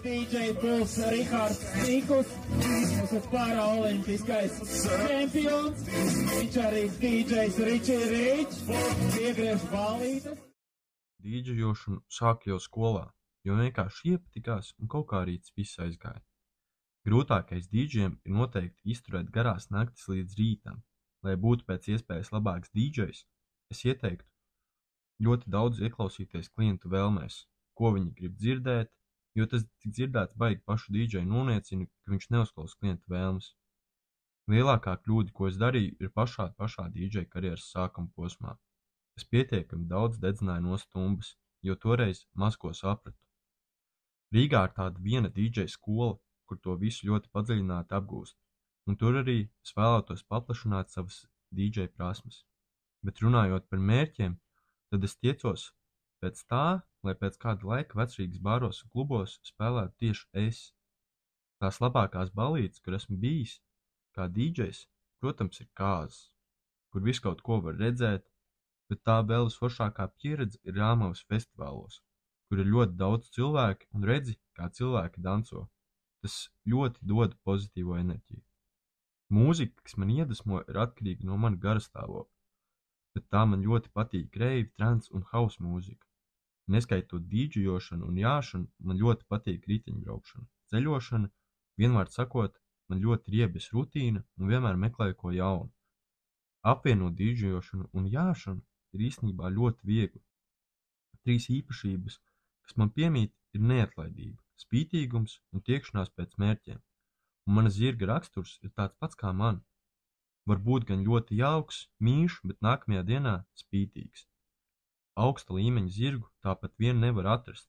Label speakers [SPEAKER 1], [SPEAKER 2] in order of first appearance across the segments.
[SPEAKER 1] DJ būs Rihards Nikus, mūsu paraolimpiskais čempions. Viņš arī DJs Riči Rič, piegriež ballītes.
[SPEAKER 2] Dīdžejošanu sāku jau skolā, jo vienkārši iepatikās un kaut kā arī viss aizgāja. Grūtākais dīdžiem ir noteikti izturēt garās naktis līdz rītam. Lai būtu pēc iespējas labāks dīdžejs, es ieteiktu ļoti daudz ieklausīties klientu vēlmēs, ko viņi grib dzirdēt, jo tas tik dzirdēts baigi pašu dīdžeju noniecina, ka viņš neuzklausa klientu vēlmes. Lielākā kļūda, ko es darīju, ir pašā dīdžeja karjeras sākuma posmā. Es pietiekami daudz dedzināju no stumbas, jo toreiz maz ko sapratu. Rīgā ir tāda viena dīdžeja skola, kur to visu ļoti padziļināti apgūst, un tur arī es vēlētos paplašināt savas dīdžeja prasmes. Bet runājot par mērķiem, tad es tiecos pēc tā, lai pēc kāda laika vecrīgas bāros un klubos spēlētu tieši es. Tās labākās ballītes, kur esmu bijis, kā dīdžejs, protams, ir kāzas, kur visu kaut ko var redzēt, bet tā vēl visforšākā pieredze ir Rāmavas festivālos, kur ir ļoti daudz cilvēku un redzi, kā cilvēki danco. Tas ļoti dod pozitīvo enerģiju. Mūzika, kas man iedvesmo, ir atkarīga no mana garastāvokļa, bet tā man ļoti patīk reivi, trance un house mūzika. Neskaitot dīdžejošanu un jāšanu, man ļoti patīk riteņbraukšana. Ceļošana, vienvārds sakot, man ļoti riebjas rutīna un vienmēr meklēju ko jaunu. Apvienot dīdžejošanu un jāšanu ir īstenībā ļoti viegli. 3 īpašības, kas man piemīt, ir neatlaidība, spītīgums un tiekšanās pēc mērķiem. Un mana zirga raksturs ir tāds pats kā man. Varbūt gan ļoti jauks, mīļš, bet nākamajā dienā spītīgs. Augsta līmeņa zirgu tāpat vien nevar atrast.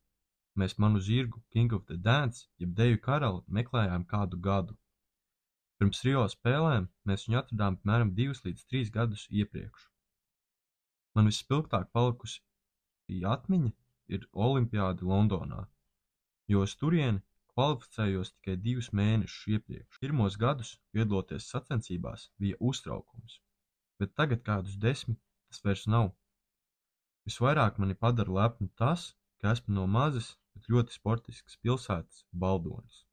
[SPEAKER 2] Mēs manu zirgu King of the Dance, jeb deju karali, meklējām kādu gadu. Pirms Rio spēlēm mēs viņu atradām apmēram 2 līdz 3 gadus iepriekš. Man visspilgtāk palikusi atmiņa ir olimpiāde Londonā, jo uz turieni kvalificējos tikai 2 mēnešus iepriekš. Pirmos gadus piedaloties sacensībās bija uztraukums, bet tagad kādus 10 tas vairs nav. Visvairāk mani padara lepnu tas, ka esmu no mazas, bet ļoti sportiskas pilsētas Baldonas.